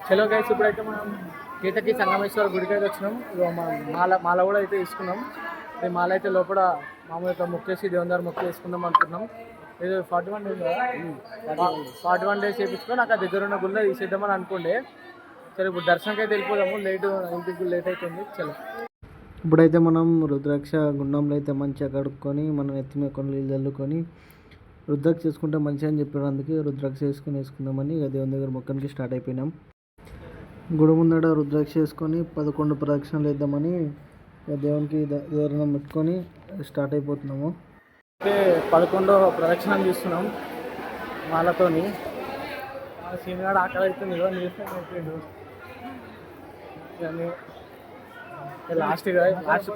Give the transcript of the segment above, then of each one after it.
చలో గైస్, ఇప్పుడైతే మనం గీతకి సంగమేశ్వర గుడికి అయితే వచ్చినాం. ఇగో మనం మాల కూడా అయితే తీసుకున్నాం. ఈ మాల అయితే లోపల మామూలుగా మొక్కేసి దేవుని దగ్గర మొక్కి వేసుకుందాం అనుకున్నాం. ఇది 41 డేస్ 41 డేస్ చేయించుకొని అక్కడ దగ్గర ఉన్న గుళ్ళో తీసేద్దామని అనుకోండి. సరే ఇప్పుడు దర్శనంకి అయితే వెళ్ళిపోదాము. ఇంటికి లేట్ అవుతుంది. చలో ఇప్పుడైతే మనం రుద్రాక్ష గుండంలో అయితే మంచిగా కడుక్కొని మనం ఎత్తిమే కొన్ని నీళ్ళు చల్లుకొని రుద్రాక్ష చేసుకుంటే మంచిగా అని చెప్పారు. అందుకే రుద్రాక్ష వేసుకుందామని ఇక దేవుని దగ్గర మొక్కనికి స్టార్ట్ అయిపోయినాం. గుడి ముందట రుద్రాక్ష వేసుకొని 11 ప్రదక్షిణలు వేద్దామని దేవునికి దూరం పెట్టుకొని స్టార్ట్ అయిపోతున్నాము. అయితే 11వ ప్రదక్షిణం చూస్తున్నాం మాలతోని. సీనిగాడు ఆకలి అవుతుంది అయిపోయిండు. లాస్ట్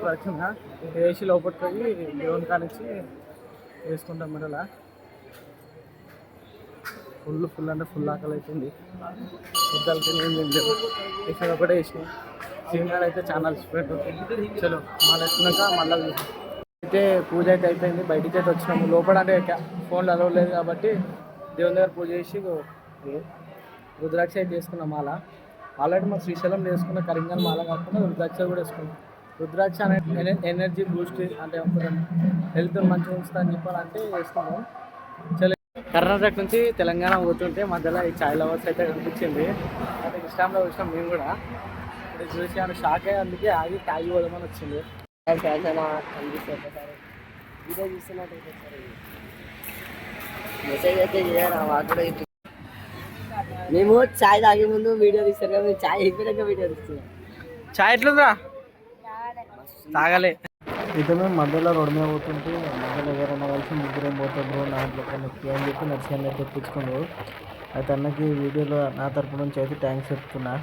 ప్రదక్షిణ వేసి లోపలికి పోయి దేవుని కానిచ్చి వేసుకుంటాం. మరి అలా ఫుల్ అంటే ఫుల్ ఆకలి అవుతుంది. వద్దాలకి ఏం లేదు, వేసిన ఒకటే వేసినాం. సీనియర్ అయితే చాలా అలసిపోయాడు. చలో మళ్ళీ వచ్చినాక మళ్ళీ అయితే పూజ అయితే అయిపోయింది. బయటికి అయితే వచ్చినాము. లోపల అంటే ఫోన్లు అలవ్ లేదు కాబట్టి దేవుని దగ్గర పూజ చేసి రుద్రాక్ష అయితే వేసుకున్నాం. మాల ఆల్రెడీ మా శ్రీశైలం వేసుకున్న కరింగల్ మాల కాకుండా రుద్రాక్ష కూడా వేసుకున్నాం. రుద్రాక్ష అనే ఎనర్జీ బూస్ట్ అంటే హెల్త్ మంచిగా ఉంచుతా అని చెప్పాలంటే వేసుకున్నాం. చలో కర్ణాటక నుంచి తెలంగాణ పోతుంటే మధ్యలో ఈ చాయ్ లవర్స్ అయితే కనిపించింది. అది ఇన్స్టాగ్రామ్లో చూసినాం మేము కూడా. ఇప్పుడు చూసి ఆమె షాక్ అయ్యి అందుకే ఆగి తాగి పోదామని వచ్చింది. మెసేజ్ అయితే మేము చాయ్ తాగే ముందు వీడియో తీస్తారు కదా, చాయ్ అయిపోయాక వీడియో తీస్తున్నాం. చాయ్ ఎట్లుందిరా? తాగలే. అయితే మేము మధ్యలో రోడ్డు మీద పోతుంటే మధ్యలో ఎవరైనా కలిసి ముగ్గురేం పోతాం బ్రో దాంట్లో నొక్కి అని చెప్పి నచ్చిన అయితే తెప్పించుకోండు. అయితే అన్నకి వీడియోలో నా తరపు నుంచి అయితే థ్యాంక్స్ చెప్తున్నా.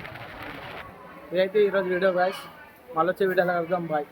ఇదైతే ఈరోజు వీడియో గాయ్స్. మళ్ళీ వచ్చే వీడియోలో కలుద్దాం. బాయ్.